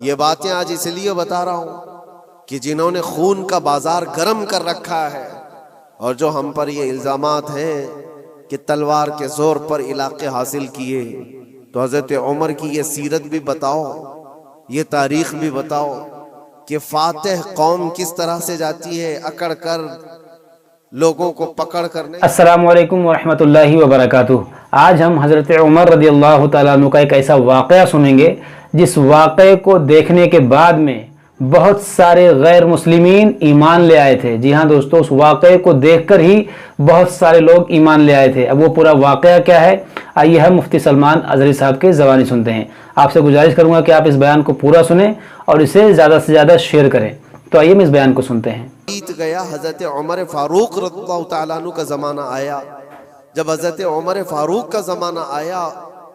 ये बातें आज इसलिए बता रहा हूँ कि जिन्होंने खून का बाजार गर्म कर रखा है और जो हम पर ये इल्जामात हैं कि तलवार के जोर पर इलाके हासिल किए, तो हजरत उमर की ये सीरत भी बताओ, ये तारीख भी बताओ कि फातिह कौम किस तरह से जाती है अकड़ कर लोगों को पकड़ करने। अस्सलामु अलैकुम वरहमतुल्लाहि वबरकातुह। आज हम हज़रत उमर रदियल्लाहु ताला अन्हु का एक ऐसा वाक़या सुनेंगे जिस वाक़े को देखने के बाद में बहुत सारे गैर मुस्लिमीन ईमान ले आए थे। जी हाँ दोस्तों, उस वाक़े को देखकर ही बहुत सारे लोग ईमान ले आए थे। अब वो पूरा वाक़या क्या है, आइए हम मुफ्ती सलमान अज़हरी साहब के ज़बानी सुनते हैं। आपसे गुजारिश करूँगा कि आप इस बयान को पूरा सुने और इसे ज़्यादा से ज़्यादा शेयर करें। तो आइए हम इस बयान को सुनते हैं। बीत गया, हजरत उमर फारूक रज़ियल्लाहु ताला अन्हु का ज़माना आया। जब हजरत उमर फारूक का ज़माना आया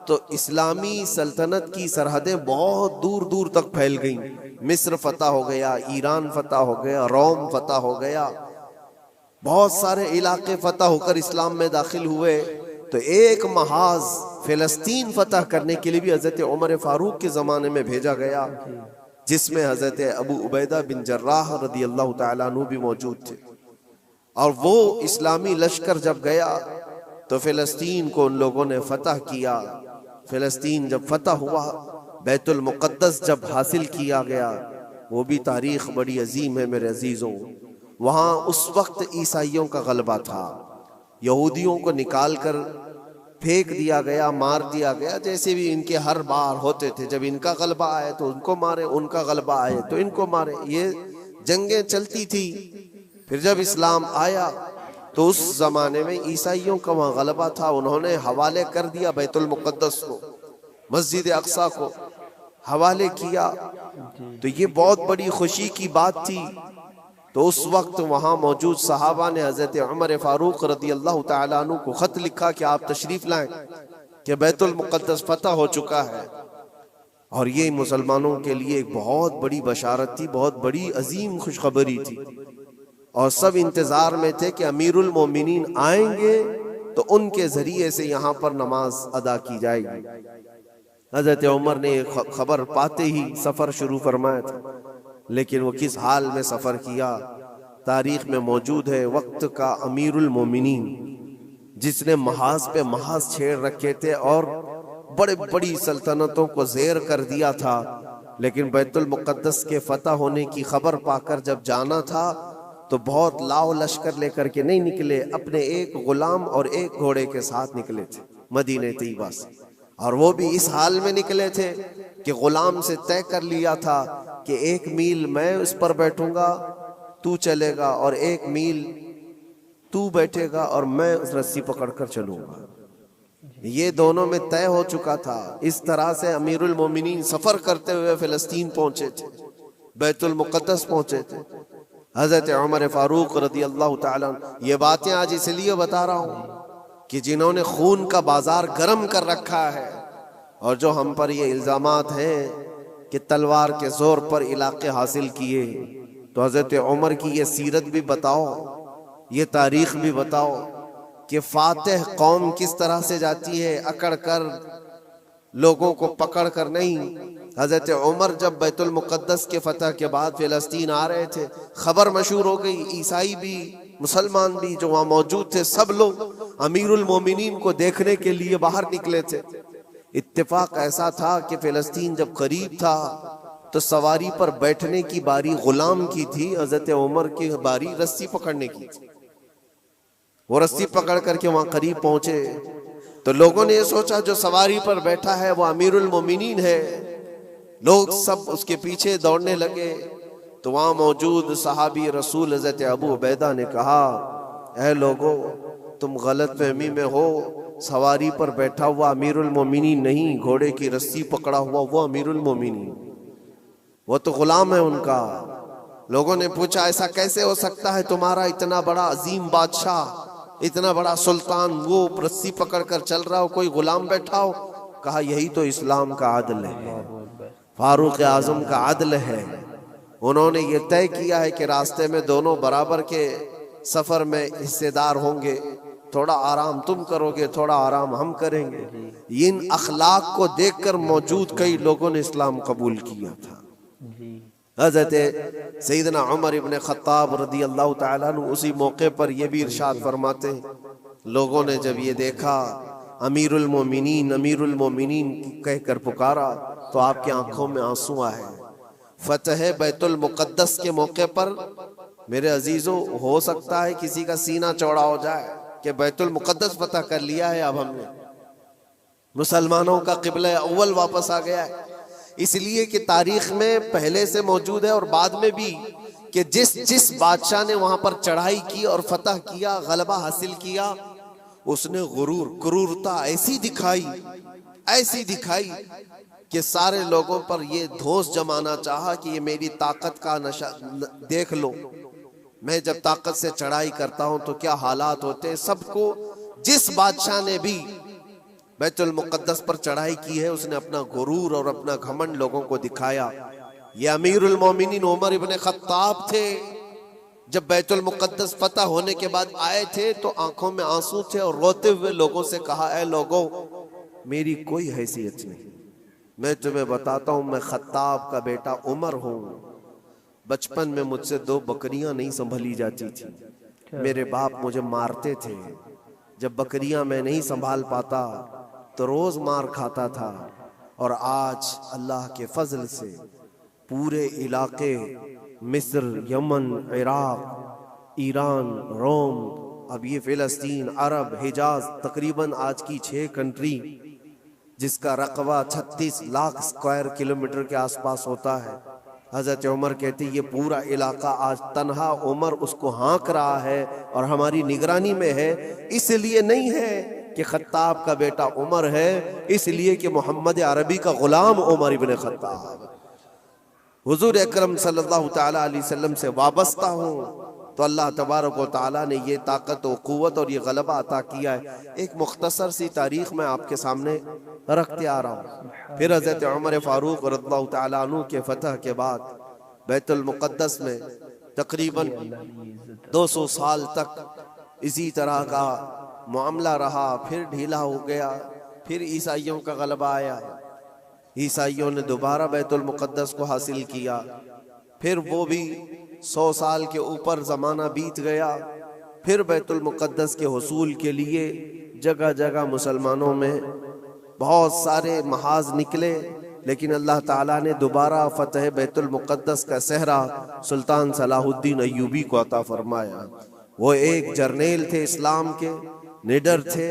तो इस्लामी सल्तनत की सरहदें बहुत दूर दूर तक फैल गईं। मिस्र फतह हो गया, ईरान फतह हो गया, रोम फतह हो गया, बहुत सारे इलाके फतह होकर इस्लाम में दाखिल हुए। तो एक महाज फिलिस्तीन फतह करने के लिए भी हजरत उमर फारूक के ज़माने में भेजा गया, जिसमें हजरत अबू उबैदा बिन जर्राह रदियल्लाहु ताला अन्हु भी मौजूद थे। और वो इस्लामी लश्कर जब गया तो फिलिस्तीन को उन लोगों ने फतह किया। फिलिस्तीन जब फतह हुआ, बैतुल मुक़द्दस जब हासिल किया गया, वो भी तारीख बड़ी अजीम है मेरे अजीज़ों। वहाँ उस वक्त ईसाइयों का गलबा था, यहूदियों को निकाल कर फेंक दिया गया, मार दिया गया, जैसे भी इनके हर बार होते थे। जब इनका गलबा आए तो उनको मारे, उनका गलबा आए तो इनको मारे, ये जंगें चलती थी। फिर जब इस्लाम आया तो उस जमाने में ईसाइयों का वहाँ गलबा था, उन्होंने हवाले कर दिया बैतुल मुक़द्दस को, मस्जिद अक़सा को हवाले किया। तो ये बहुत बड़ी खुशी की बात थी। तो उस वक्त वहाँ मौजूद सहाबा ने हजरत उमर फारूक रदियल्लाहु ताला अन्हु को खत लिखा कि आप तशरीफ लाएं कि बैतुल मुक़द्दस फतह हो चुका है। और ये मुसलमानों के लिए एक बहुत बड़ी बशारत थी, बहुत बड़ी अजीम खुशखबरी थी। और सब इंतजार में थे कि अमीरुल मोमिनीन आएंगे तो उनके जरिए से यहाँ पर नमाज अदा की जाएगी। हजरत उमर ने खबर पाते ही सफर शुरू फरमाया था, लेकिन वो किस हाल में सफर किया तारीख में मौजूद है। वक्त का अमीरुल मोमिनीन जिसने महाज पे महाज छेड़ रखे थे और बड़े बड़ी सल्तनतों को जेर कर दिया था, लेकिन बैतुल मुक़द्दस के फतह होने की खबर पाकर जब जाना था तो बहुत लाव लश्कर लेकर के नहीं निकले, अपने एक गुलाम और एक घोड़े के साथ निकले थे मदीने तैयबा से। और वो भी इस हाल में निकले थे कि गुलाम से तय कर लिया था कि 1 मील मैं उस पर बैठूंगा, तू चलेगा, और 1 मील तू बैठेगा और मैं उस रस्सी पकड़कर चलूंगा। ये दोनों में तय हो चुका था। इस तरह से अमीरुल मोमिनीन सफर करते हुए फिलिस्तीन पहुंचे थे, बैतुल मुक़द्दस पहुंचे थे। हजरत उमर फारूक रदियल्लाहु ताला अन्हु, ये बातें आज इसलिए बता रहा हूँ कि जिन्होंने खून का बाजार गर्म कर रखा है और जो हम पर ये इल्जामात हैं कि तलवार के जोर पर इलाके हासिल किए, तो हजरत उमर की ये सीरत भी बताओ, ये तारीख भी बताओ कि फातिह कौम किस तरह से जाती है अकड़ कर लोगों को पकड़ कर नहीं। हजरत उमर जब बैतुल मुक़द्दस के फतह के बाद फिलिस्तीन आ रहे थे, खबर मशहूर हो गई, ईसाई भी मुसलमान भी जो वहाँ मौजूद थे सब लोग अमीरुल मोमिनीन को देखने के लिए बाहर निकले थे। इत्तेफाक ऐसा था कि फिलिस्तीन जब करीब था तो सवारी पर बैठने की बारी गुलाम की थी, हजरत उमर की बारी रस्सी पकड़ने की थी। वो रस्सी पकड़ करके वहाँ करीब पहुंचे तो लोगों ने ये सोचा जो सवारी पर बैठा है वो अमीरुल मोमिनीन है। लोग सब उसके पीछे दौड़ने लगे। तो वहाँ मौजूद सहाबी रसूल हज़रत अबू उबैदा ने कहा, ऐ लोगो, तुम गलत फहमी में हो, सवारी पर बैठा हुआ अमीरुल मोमिनीन नहीं, घोड़े की रस्सी पकड़ा हुआ वो अमीरुल मोमिनीन, वो तो गुलाम है उनका। लोगों ने पूछा ऐसा कैसे हो सकता है, तुम्हारा इतना बड़ा अजीम बादशाह, इतना बड़ा सुल्तान, वो रस्सी पकड़ कर चल रहा हो, कोई गुलाम बैठा हो? कहा यही तो इस्लाम का आदल है, फारूक आजम का आदल है। उन्होंने ये तय किया है कि रास्ते में दोनों बराबर के सफर में हिस्सेदार होंगे, थोड़ा आराम तुम करोगे, थोड़ा आराम हम करेंगे। इन अखलाक को देखकर मौजूद कई लोगों ने इस्लाम कबूल किया था। हज़रत सैयदना उमर इब्न खत्ताब रदी अल्लाह ताला अन्हु उसी मौके पर यह भी इरशाद फरमाते हैं, लोगों ने जब ये देखा अमीरुल मोमिनीन कहकर पुकारा तो आपकी आंखों में आंसू आए। फतह बैतुल मुक़द्दस के मौके पर मेरे अजीजों, हो सकता है किसी का सीना चौड़ा हो जाए कि बैतुल मुक़द्दस फतह कर लिया है, अब हमने मुसलमानों का क़िबला अव्वल वापस आ गया है। इसलिए कि तारीख में पहले से मौजूद है और बाद में भी कि जिस बादशाह ने वहां पर चढ़ाई की और फतह किया, गलबा हासिल किया, उसने क्रूरता ऐसी दिखाई कि सारे लोगों पर ये धोस जमाना चाहा कि ये मेरी ताकत का नशा देख लो, मैं जब ताकत से चढ़ाई करता हूं तो क्या हालात होते हैं। सबको, जिस बादशाह ने भी बैतुल मुक़द्दस पर चढ़ाई की है, उसने अपना गुरूर और अपना घमंड लोगों को दिखाया। ये अमीरुल मोमिनीन उमर इब्न खत्ताब थे, जब बैतुल मुक़द्दस फतह होने के बाद आए थे तो आंखों में आंसू थे और रोते हुए लोगों से कहा, ऐ लोगों, मेरी कोई हैसियत नहीं, मैं तुम्हें बताता हूं, मैं खत्ताब का बेटा उमर हूं। बचपन में मुझसे 2 बकरियां नहीं संभली जाती थी, मेरे बाप मुझे मारते थे, जब बकरियां मैं नहीं संभाल पाता तो रोज मार खाता था। और आज अल्लाह के फजल से पूरे इलाके मिस्र, यमन, इराक, ईरान, रोम, अब ये फिलिस्तीन, अरब, हिजाज, तकरीबन आज की 6 कंट्री जिसका रकबा 36 लाख स्क्वायर किलोमीटर के आसपास होता है। हजरत उमर कहते ये पूरा इलाका आज तन्हा उमर उसको हाँक रहा है और हमारी निगरानी में है। इसलिए नहीं है कि खत्ताब का बेटा उमर है, इसलिए कि मोहम्मद अरबी का गुलाम उमर इब्न खत्ताब हुजूर अकरम सल्लल्लाहु ताला अलैहि वसल्लम से वाबस्ता हूँ, तो अल्लाह तबारक व तआला ने ये ताकत व क़ुव्वत और ये गलबा अता किया है। एक मुख्तसर सी तारीख में आपके सामने रखते आ रहा हूँ। फिर हज़रत उमर फ़ारूक रज़ियल्लाहु ताला अन्हु के फतह के बाद बैतुल मुक़द्दस में तकरीबन 200 साल तक इसी तरह का मामला रहा, फिर ढीला हो गया, फिर ईसाइयों का गलबा आया, ईसाइयों ने दोबारा बैतुल मुक़द्दस को हासिल किया, फिर वो भी 100 साल के ऊपर ज़माना बीत गया, फिर बैतुल मुक़द्दस के हुसूल के लिए जगह जगह मुसलमानों में बहुत सारे महाज निकले, लेकिन अल्लाह ताला ने दोबारा फतह बैतुल मुक़द्दस का सहरा सुल्तान सलाहुद्दीन अय्यूबी को अता फरमाया। वो एक जर्नेल थे, इस्लाम के निडर थे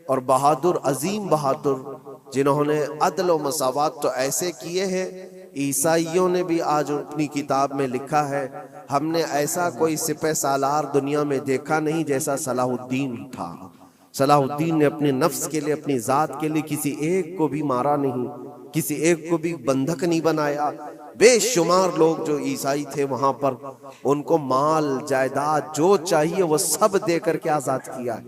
और बहादुर, अजीम बहादुर, जिन्होंने अदल व मसावात तो ऐसे किए हैं, ईसाइयों ने भी आज अपनी किताब में लिखा है, हमने ऐसा कोई सिपह सालार दुनिया में देखा नहीं जैसा सलाहुद्दीन था। सलाहुद्दीन ने अपने नफ्स के लिए, अपनी जात के लिए किसी एक को भी मारा नहीं, किसी एक को भी बंधक नहीं बनाया। बेशुमार लोग जो ईसाई थे वहां पर, उनको माल जायदाद जो चाहिए वो सब दे करके आजाद किया।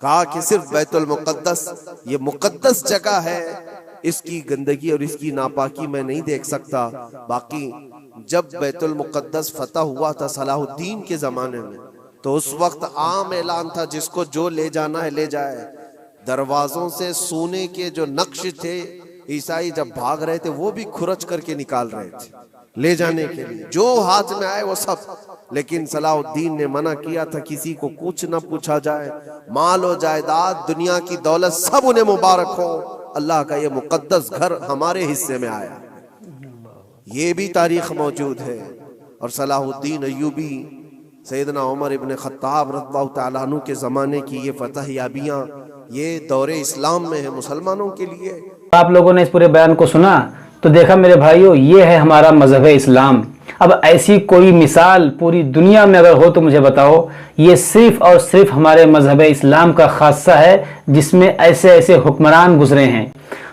कहा कि सिर्फ बैतुल मुक़द्दस ये मुक़द्दस जगह है, इसकी गंदगी और इसकी नापाकी मैं नहीं देख सकता। बाकी जब बैतुल मुक़द्दस फतह हुआ था सलाहुद्दीन के जमाने में, तो उस वक्त आम ऐलान था, जिसको जो ले जाना है ले जाए। दरवाजों से सोने के जो नक्श थे, ईसाई जब भाग रहे थे वो भी खुरच करके निकाल रहे थे ले जाने के लिए, जो हाथ में आए वो सब। लेकिन सलाहुद्दीन ने मना किया था, किसी को कुछ न पूछा जाए, माल और जायदाद, दुनिया की दौलत सब उन्हें मुबारक हो, अल्लाह का ये मुक़द्दस घर हमारे हिस्से में आया। ये भी तारीख मौजूद है। और सलाहुद्दीन अय्यूबी, सैयदना उमर इब्न खत्ताब रज़ियल्लाहु ताला अन्हु के ज़माने की ये फतह याबियाँ, ये दौरे इस्लाम में है मुसलमानों के लिए। आप लोगों ने इस पूरे बयान को सुना तो देखा मेरे भाइयों, ये है हमारा मजहब इस्लाम। अब ऐसी कोई मिसाल पूरी दुनिया में अगर हो तो मुझे बताओ। ये सिर्फ और सिर्फ हमारे मजहब इस्लाम का खासा है जिसमें ऐसे ऐसे हुक्मरान गुजरे हैं।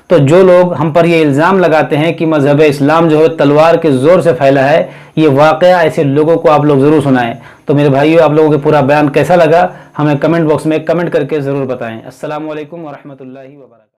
तो जो लोग हम पर ये इल्ज़ाम लगाते हैं कि मजहब इस्लाम जो है तलवार के ज़ोर से फैला है, ये वाक़या ऐसे लोगों को आप लोग ज़रूर सुनाएं। तो मेरे भाइयों, आप लोगों को पूरा बयान कैसा लगा हमें कमेंट बॉक्स में कमेंट करके ज़रूर बताएं। अस्सलामु अलैकुम व रहमतुल्लाहि व बरकातहू।